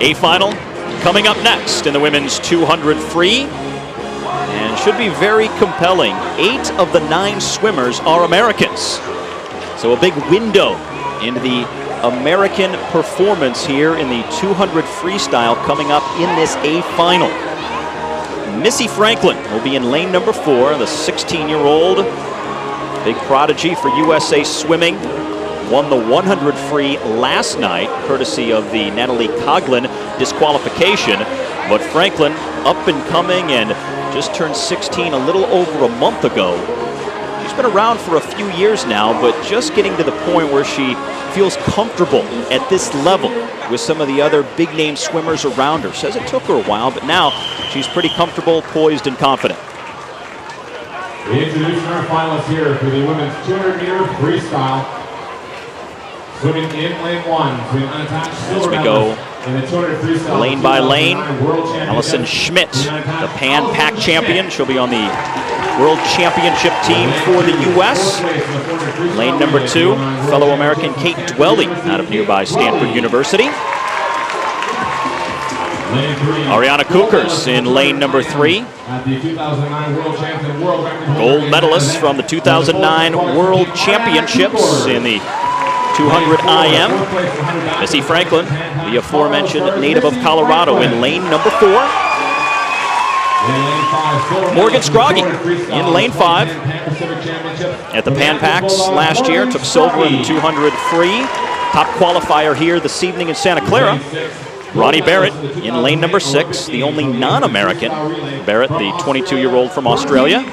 A final coming up next in the women's 200 free, and should be very compelling. 8 of the 9 swimmers are Americans, so a big window into the American performance here in the 200 freestyle coming up in this A final. Missy Franklin will be in lane number 4, the 16-year-old, big prodigy for USA Swimming. Won the 100 free last night, courtesy of the Natalie Coughlin disqualification. But Franklin, up and coming, and just turned 16 a little over a month ago. She's been around for a few years now, but just getting to the point where she feels comfortable at this level with some of the other big-name swimmers around her. Says it took her a while, but now she's pretty comfortable, poised, and confident. Introducing our finalists here for the women's 200-meter freestyle. Swimming in lane 1, as we go lane by lane, Allison Schmidt, the Pan Pac champion. She'll be on the World Championship team for the U.S. Lane number 2, fellow American Kate Dwelly out of nearby Stanford University. Ariana Kukers in lane number 3. Gold medalist from the 2009 World Championships in the 200 IM. Missy Franklin, the aforementioned native of Colorado, in lane number 4. Morgan Scroggy in lane 5 at the Pan Pacs last year. Took silver in the 200 free. Top qualifier here this evening in Santa Clara. Ronnie Barrett in lane number 6, the only non-American. Barrett, the 22-year-old from Australia.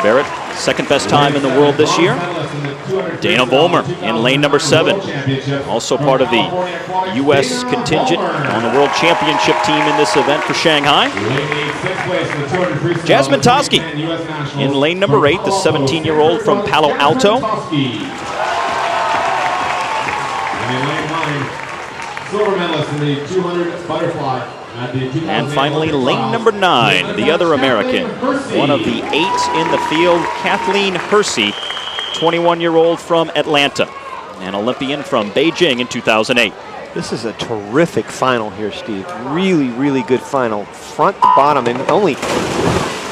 Barrett, second best time in the world this year. Dana Vollmer in lane number 7, also part of the U.S. contingent on the World Championship team in this event for Shanghai. Jasmine Toski in lane number 8, the 17-year-old from Palo Alto. Silver medalist in the 200 butterfly. And finally, lane number 9, the other American, one of the 8 in the field, Kathleen Hersey, 21-year-old from Atlanta, an Olympian from Beijing in 2008. This is a terrific final here, Steve. Really, really good final, front to bottom, and only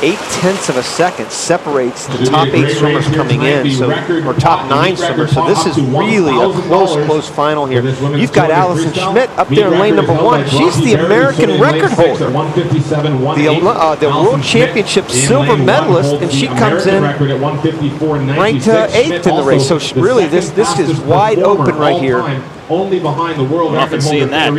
0.8 of a second separates the top 8 swimmers coming in, so, or top 9 swimmers. So this is really a close final here. You've got Allison Schmidt up there in lane number 1. She's the American record holder, the World Championship silver medalist, and she comes in ranked 8th in the race. So really, this is wide open right here. Only behind the world often seeing that.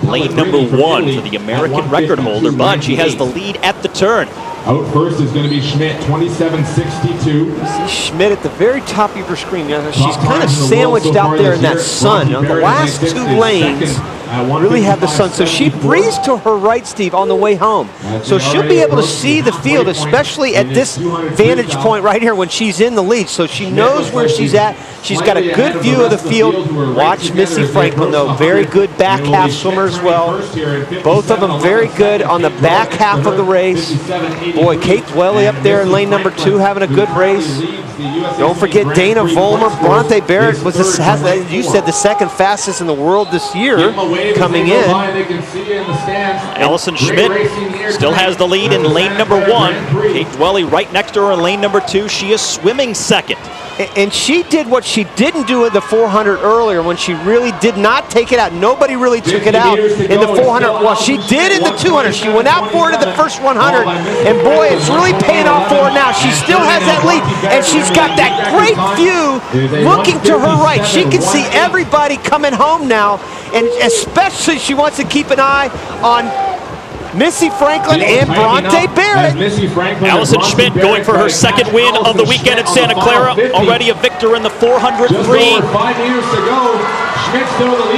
Lane number 1 for the American record holder, but she has the lead at the turn. Out first is going to be Schmidt, 27.62. See Schmidt at the very top of your screen. She's kind of sandwiched out there in that sun. On the last 2 lanes really have the sun. So she breezed to her right, Steve, on the way home. So she'll be able to see the field, especially at this vantage point right here when she's in the lead. So she knows where she's at. She's got a good view of the field. Watch Missy Franklin, though. Very good back half swimmer as well. Both of them very good on the back half of the race. Boy, Kate Dwelly up there in lane number 2 having a good race. Don't forget Dana Vollmer. Bronte Barrett was, you said, the second fastest in the world this year coming in. Allison Schmidt still has the lead in lane number 1. Kate Dwelly right next to her in lane number 2. She is swimming second. And she did what she didn't do at the 400 earlier when she really did not take it out. Nobody really took it out in the 400. Well, she did in the 200. She went out for it in the first 100. And boy, it's really paying off for her now. She still has that lead. And she's got that great view looking to her right. She can see everybody coming home now. And especially she wants to keep an eye on Missy Franklin and Bronte Barrett. Allison Schmidt going for her second win of the weekend in Santa Clara. Already a victor in the 400 free.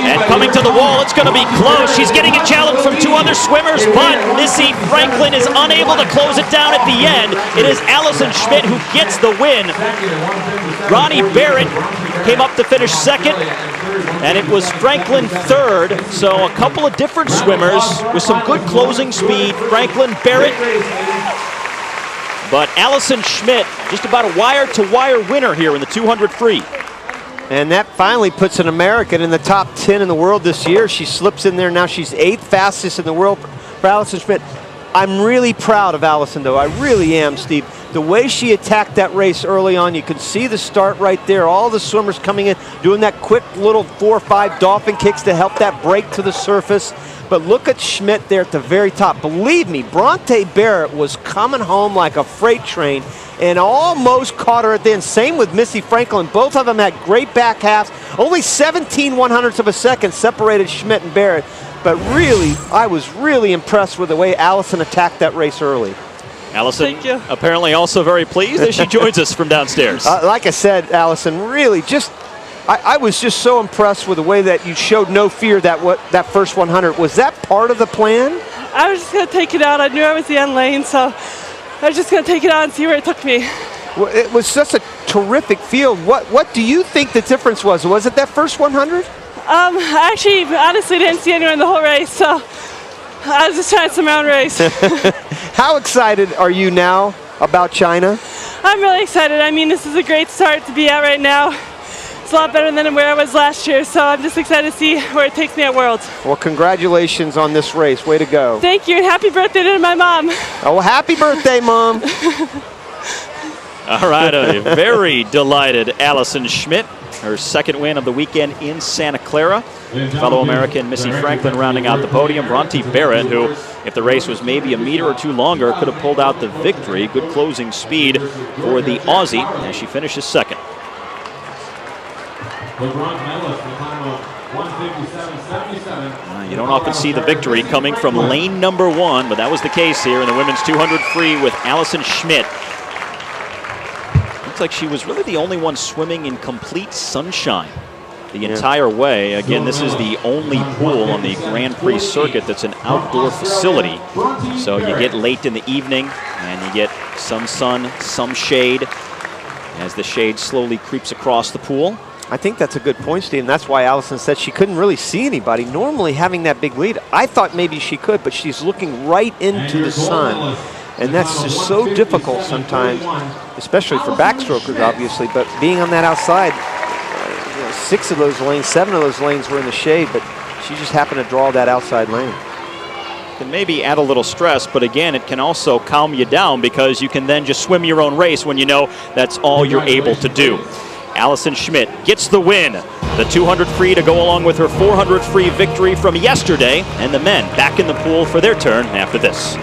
And coming to the wall, it's going to be close. She's getting a challenge from 2 other swimmers, but Missy Franklin is unable to close it down at the end. It is Allison Schmidt who gets the win. Ronnie Barrett came up to finish second, and it was Franklin third. So a couple of different swimmers with some good closing speed. Franklin, Barrett, but Allison Schmidt just about a wire-to-wire winner here in the 200 free. And that finally puts an American in the top 10 in the world this year. She slips in there. Now she's 8th fastest in the world for Allison Schmidt. I'm really proud of Allison, though. I really am, Steve. The way she attacked that race early on, you can see the start right there. All the swimmers coming in, doing that quick little 4 or 5 dolphin kicks to help that break to the surface. But look at Schmidt there at the very top. Believe me, Bronte Barrett was coming home like a freight train and almost caught her at the end. Same with Missy Franklin. Both of them had great back halves. Only 17/100ths of a second separated Schmidt and Barrett. But really, I was really impressed with the way Allison attacked that race early. Allison, apparently also very pleased as she joins us from downstairs. Like I said, Allison, really I was just so impressed with the way that you showed no fear that first 100. Was that part of the plan? I was just going to take it out. I knew I was the end lane, so I was just going to take it out and see where it took me. Well, it was such a terrific field. What do you think the difference was? Was it that first 100? I actually, honestly, didn't see anyone in the whole race, so I was just trying some round race. How excited are you now about China? I'm really excited. I mean, this is a great start to be at right now. It's a lot better than where I was last year, so I'm just excited to see where it takes me at Worlds. Well, congratulations on this race. Way to go. Thank you, and happy birthday to my mom. Oh, happy birthday, Mom. All right, a very delighted Allison Schmidt. Her second win of the weekend in Santa Clara. Fellow American Missy Franklin rounding out the podium. Bronte Barrett, who, if the race was maybe a meter or two longer, could have pulled out the victory. Good closing speed for the Aussie as she finishes second. You don't often see the victory coming from lane number 1, but that was the case here in the women's 200 free with Allison Schmidt. Looks like she was really the only one swimming in complete sunshine the entire way. Again, this is the only pool on the Grand Prix circuit that's an outdoor facility. So you get late in the evening and you get some sun, some shade as the shade slowly creeps across the pool. I think that's a good point, Steve, and that's why Allison said she couldn't really see anybody. Normally having that big lead, I thought maybe she could, but she's looking right into the sun. And that's just so difficult sometimes, especially for backstrokers, obviously. But being on that outside, 6 of those lanes, 7 of those lanes were in the shade, but she just happened to draw that outside lane. Can maybe add a little stress, but again, it can also calm you down because you can then just swim your own race when you know that's all you're able to do. Allison Schmidt gets the win. The 200 free to go along with her 400 free victory from yesterday, and the men back in the pool for their turn after this.